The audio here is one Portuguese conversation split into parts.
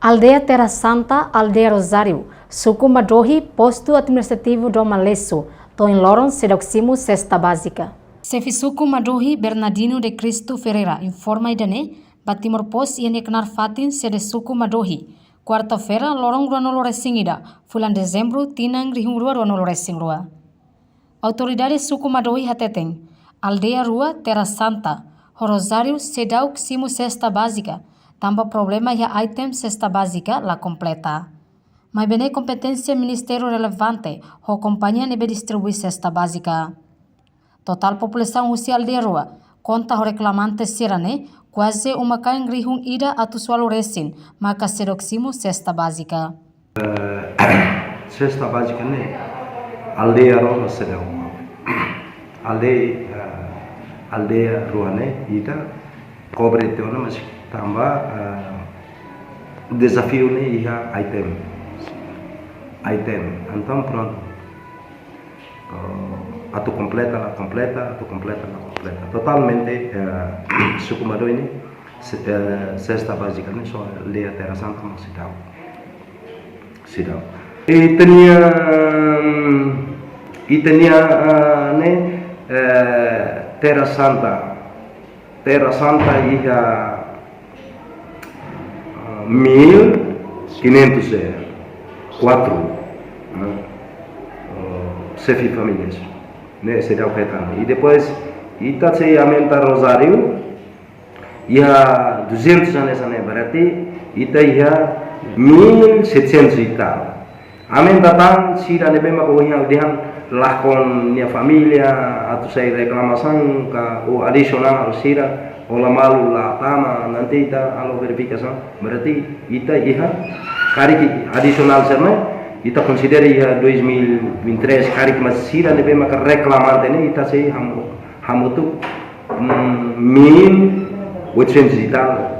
Aldeia Terra Santa, Aldeia Rosário, suku Madohi, posto administrativo do Malesso, tô em Loron, Sedoximo, cesta básica. Chefe suku Madohi, Bernardino de Cristo Ferreira, informa idane, Batimor Pos e Neknar Fatin, sede suku Madohi. Quarta-feira, Lorong Ruanolo Resingida, fulan dezembro, Tinang Rihungrua Ruanolo Resingrua. Autoridades suku Madohi hateteng, Aldeia Rua, Terra Santa, Rosário, Sedoximo, cesta básica. Tambah problema ya item cesta básica la completa. Mas bene competência ministério relevante, ho companhia nebe distribui cesta básica. Total população usia aldeia rua, conta ho reclamante sirane, quase uma kain rihung ida atu sualo resin, maka sedoximo cesta básica. Cesta básica ne, aldeia rua sedang. Aldeia rua ne, ida cobre teona mas tambah desafio ne ia item então pronto atu completa totalmente suku Madohi ini cesta básica ne só Aldeia Terra Santa mas sidau e tinha ne Terra Santa ia 1504 chefe famílias, né, seria o Caetano. E depois ita se aumenta Rosário, ia 200 anos, né, berarti ita ia 1700 e tal. Aumenta tan, se da nebe makohnya udihan lah kon nia família, atau saya reclamação ka o adicional sira olah malu la tama nanti ita alo verificação berarti ita ia kari adicional sama ita considera ia 2023 kari mas sira nebe maka reclamante ne ita sei hamutu 1800 e tal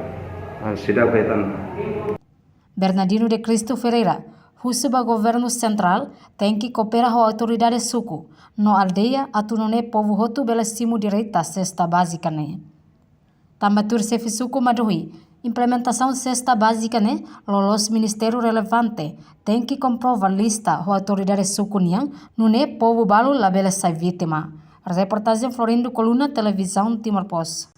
sedang kaitan. Bernardino de Cristo Ferreira, Husuba governo central tem que cooperar com a autoridade suku, no aldeia atunone povo hotu belasimu direita cesta básica ne. Tambatur chefe suku Madohi, implementação cesta básica ne, lolos ministério relevante tem que comprovar lista com a autoridade suku niang, nune povo balu la beleza vítima. Reportagem Florindo Coluna, Televisão Timor Post.